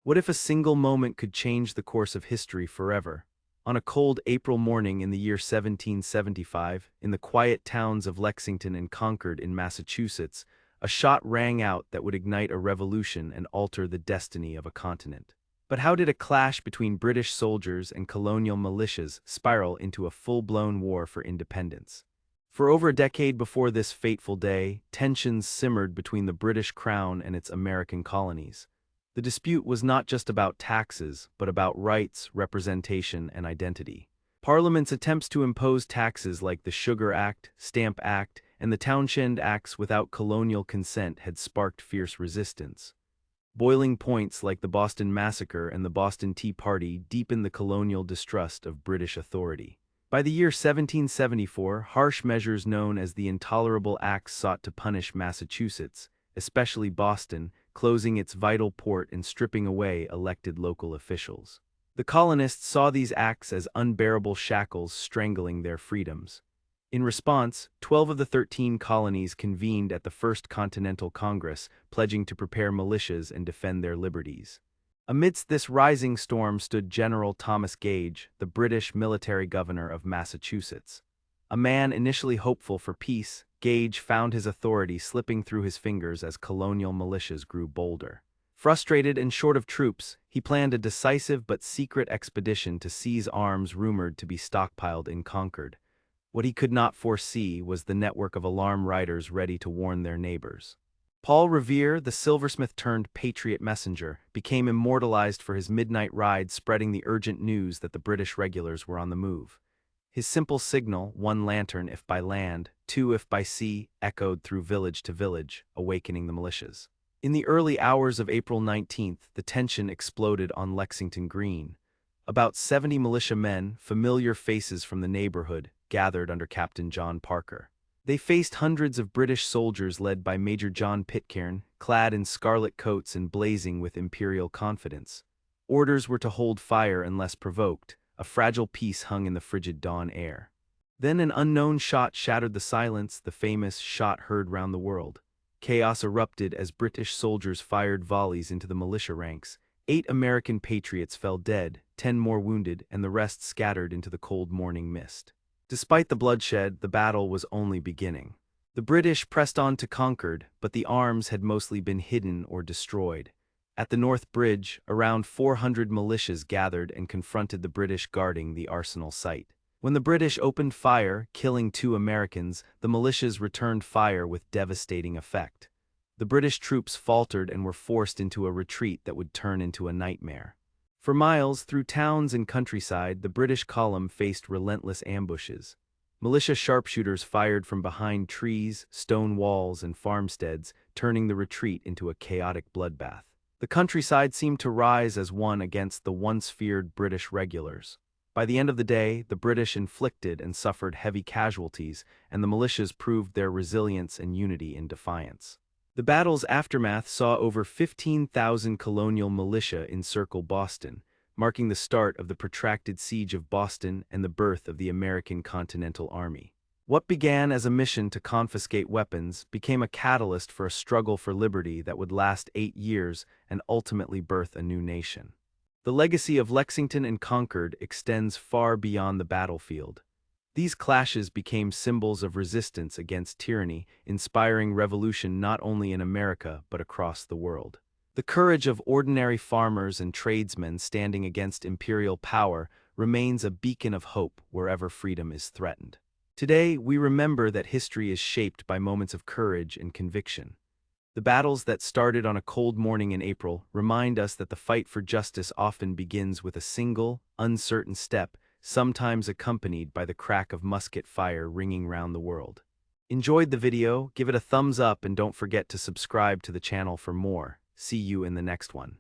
What if a single moment could change the course of history forever? On a cold April morning in the year 1775, in the quiet towns of Lexington and Concord in Massachusetts, a shot rang out that would ignite a revolution and alter the destiny of a continent. But how did a clash between British soldiers and colonial militias spiral into a full-blown war for independence? For over a decade before this fateful day, tensions simmered between the British Crown and its American colonies. The dispute was not just about taxes, but about rights, representation, and identity. Parliament's attempts to impose taxes like the Sugar Act, Stamp Act, and the Townshend Acts without colonial consent had sparked fierce resistance. Boiling points like the Boston Massacre and the Boston Tea Party deepened the colonial distrust of British authority. By the year 1774, harsh measures known as the Intolerable Acts sought to punish Massachusetts, especially Boston, closing its vital port and stripping away elected local officials. The colonists saw these acts as unbearable shackles strangling their freedoms. In response, 12 of the 13 colonies convened at the First Continental Congress, pledging to prepare militias and defend their liberties. Amidst this rising storm stood General Thomas Gage, the British military governor of Massachusetts. A man initially hopeful for peace, Gage found his authority slipping through his fingers as colonial militias grew bolder. Frustrated and short of troops, he planned a decisive but secret expedition to seize arms rumored to be stockpiled in Concord. What he could not foresee was the network of alarm riders ready to warn their neighbors. Paul Revere, the silversmith-turned-patriot messenger, became immortalized for his midnight ride spreading the urgent news that the British regulars were on the move. His simple signal, one lantern if by land, two if by sea, echoed through village to village, awakening the militias. In the early hours of April 19th, the tension exploded on Lexington Green. About 70 militiamen, familiar faces from the neighborhood, gathered under Captain John Parker. They faced hundreds of British soldiers led by Major John Pitcairn, clad in scarlet coats and blazing with imperial confidence. Orders were to hold fire unless provoked. A fragile peace hung in the frigid dawn air. Then an unknown shot shattered the silence, the famous shot heard round the world. Chaos erupted as British soldiers fired volleys into the militia ranks. 8 American patriots fell dead, 10 more wounded, and the rest scattered into the cold morning mist. Despite the bloodshed, the battle was only beginning. The British pressed on to Concord, but the arms had mostly been hidden or destroyed. At the North Bridge, around 400 militias gathered and confronted the British guarding the arsenal site. When the British opened fire, killing 2 Americans, the militias returned fire with devastating effect. The British troops faltered and were forced into a retreat that would turn into a nightmare. For miles through towns and countryside, the British column faced relentless ambushes. Militia sharpshooters fired from behind trees, stone walls, and farmsteads, turning the retreat into a chaotic bloodbath. The countryside seemed to rise as one against the once feared British regulars. By the end of the day, the British inflicted and suffered heavy casualties, and the militias proved their resilience and unity in defiance. The battle's aftermath saw over 15,000 colonial militia encircle Boston, marking the start of the protracted siege of Boston and the birth of the American Continental Army. What began as a mission to confiscate weapons became a catalyst for a struggle for liberty that would last 8 years and ultimately birth a new nation. The legacy of Lexington and Concord extends far beyond the battlefield. These clashes became symbols of resistance against tyranny, inspiring revolution not only in America but across the world. The courage of ordinary farmers and tradesmen standing against imperial power remains a beacon of hope wherever freedom is threatened. Today, we remember that history is shaped by moments of courage and conviction. The battles that started on a cold morning in April remind us that the fight for justice often begins with a single, uncertain step, sometimes accompanied by the crack of musket fire ringing round the world. Enjoyed the video? Give it a thumbs up and don't forget to subscribe to the channel for more. See you in the next one.